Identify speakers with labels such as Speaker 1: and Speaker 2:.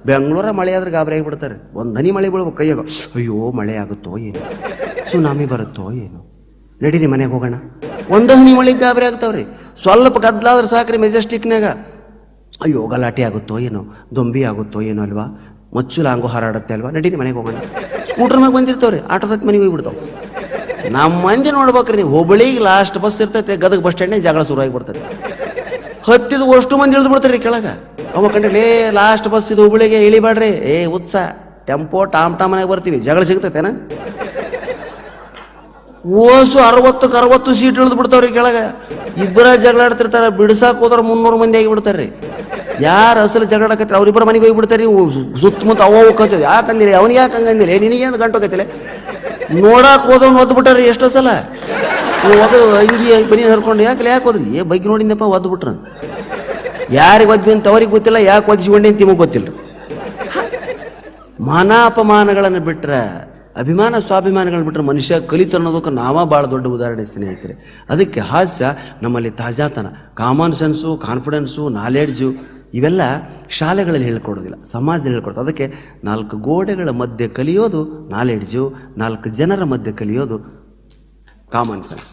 Speaker 1: ಬೆಂಗಳೂರ ಮಳೆ ಆದ್ರೆ ಗಾಬರಿ ಆಗಿಬಿಡ್ತಾರೆ. ಒಂದು ಹನಿ ಮಳೆ ಬೀಳ್ಬೇಕು ಕೈಯಾಗ, ಅಯ್ಯೋ ಮಳೆ ಆಗುತ್ತೋ ಏನು, ಸುನಾಮಿ ಬರುತ್ತೋ ಏನು, ನಡೀರಿ ಮನೆಗೆ ಹೋಗೋಣ. ಒಂದು ಹನಿ ಮಳೆಗೆ ಗಾಬರಿ ಆಗ್ತಾವ್ರಿ. ಸ್ವಲ್ಪ ಗದ್ದಲಾದ್ರೆ ಸಾಕ್ರಿ ಮೆಜೆಸ್ಟಿಕ್ನಾಗ, ಅಯ್ಯೋ ಗಲಾಟೆ ಆಗುತ್ತೋ ಏನೋ, ದೊಂಬಿ ಆಗುತ್ತೋ ಏನೋ ಅಲ್ವಾ, ಮಚ್ಚು ಲಾಂಗು ಹಾರಾಡುತ್ತೆ ಅಲ್ವಾ, ನಡೀರಿ ಮನೆಗೆ ಹೋಗೋಣ. ಸ್ಕೂಟರ್ ಮ್ಯಾಗ ಬಂದಿರ್ತಾವ್ರಿ, ಆಟೋದಕ್ಕೆ ಮನೆಗೆ ಹೋಗ್ಬಿಡ್ತಾವೆ. ನಮ್ಮ ಮಂದಿ ನೋಡ್ಬೇಕ್ರಿ ನೀವು, ಹುಬ್ಬಳ್ಳಿಗೆ ಲಾಸ್ಟ್ ಬಸ್ ಇರ್ತೈತೆ, ಗದಗ ಬಸ್ ಸ್ಟ್ಯಾಂಡ್ನಾಗ ಜಗಳ ಶುರು ಆಗಿಬಿಡ್ತಾರೆ. ಹತ್ತಿದ ಅಷ್ಟು ಮಂದಿ ಇಳಿದು ಬಿಡ್ತಾರೆ ಕೆಳಗೆ. ಅವ ಕಂಡ್ರೆ ಲಾಸ್ಟ್ ಬಸ್ ಇದು ಹುಬ್ಬಳ್ಳಿಗೆ ಇಳಿಬೇಡ್ರಿ, ಉತ್ಸಾಹ ಟೆಂಪೋ ಟಾಮ್ ಟಾಮನಾಗ ಬರ್ತೀವಿ, ಜಗಳ ಸಿಗ್ತೈತೆನ. ಓಸು 60 ಸೀಟ್ ಇಳಿದು ಬಿಡ್ತಾವ್ರಿ ಕೆಳಗೆ. ಇಬ್ಬರ ಜಗಳ ಆಡ್ತಿರ್ತಾರ, ಬಿಡ್ಸಾಕ್ ಹೋದ್ರ 300 ಮಂದಿ ಆಗಿಬಿಡ್ತಾರ್ರಿ. ಯಾರು ಅಸಲು ಜಗಳ ಆಕತ್ರಿ ಅವ್ರಿಬ್ಬರ ಮನೆಗೆ ಹೋಗ್ಬಿಡ್ತಾರಿ. ಸುತ್ತಮುತ್ತ ಅವ ಕಚ್ಚ ಯಾಕಂದಿರಿ, ಅವ್ನಿಗೆ ಯಾಕೆ ಹಂಗಂದಿಲ್ಲ, ನಿನಗೇನು ಗಂಟು ಹೋಗೈತಿಲ್ಲ. ನೋಡಾಕ್ ಹೋದವ್ನು ಒದ್ದು ಬಿಟ್ಟಾರಿ ಎಷ್ಟೋ ಸಲ. ಒದ್ದು ಅಂಗಿ ಬನಿ ಹರ್ಕೊಂಡು ಯಾಕೆ ಹೋದ್ರಿ, ಬಗ್ಗೆ ನೋಡಿಂದಪ್ಪ ಒದ್ದು ಬಿಟ್ರ. ಯಾರಿಗೆ ಒದ್ವಿ ಅಂತ ಅವ್ರಿಗೆ ಗೊತ್ತಿಲ್ಲ, ಯಾಕೆ ಒದಿಸ್ಕೊಂಡೆ ಅಂತ ನಿಮಗೆ ಗೊತ್ತಿಲ್ಲ. ಮಾನ ಅಪಮಾನಗಳನ್ನು ಬಿಟ್ರೆ, ಅಭಿಮಾನ ಸ್ವಾಭಿಮಾನಗಳನ್ನ ಬಿಟ್ಟರೆ ಮನುಷ್ಯ ಕಲಿತು ಅನ್ನೋದಕ್ಕೆ ನಾವ ಭಾಳ ದೊಡ್ಡ ಉದಾಹರಣೆ ಸ್ನೇಹಿತರೆ. ಅದಕ್ಕೆ ಹಾಸ್ಯ ನಮ್ಮಲ್ಲಿ ತಾಜಾತನ, ಕಾಮನ್ ಸೆನ್ಸು, ಕಾನ್ಫಿಡೆನ್ಸು, ನಾಲೆಡ್ಜು ಇವೆಲ್ಲ ಶಾಲೆಗಳಲ್ಲಿ ಹೇಳ್ಕೊಡೋದಿಲ್ಲ, ಸಮಾಜದಲ್ಲಿ ಹೇಳ್ಕೊಡ್ತಾರೆ. ಅದಕ್ಕೆ 4 ಗೋಡೆಗಳ ಮಧ್ಯೆ ಕಲಿಯೋದು ನಾಲೆಡ್ಜು, 4 ಜನರ ಮಧ್ಯೆ ಕಲಿಯೋದು ಕಾಮನ್ ಸೆನ್ಸ್.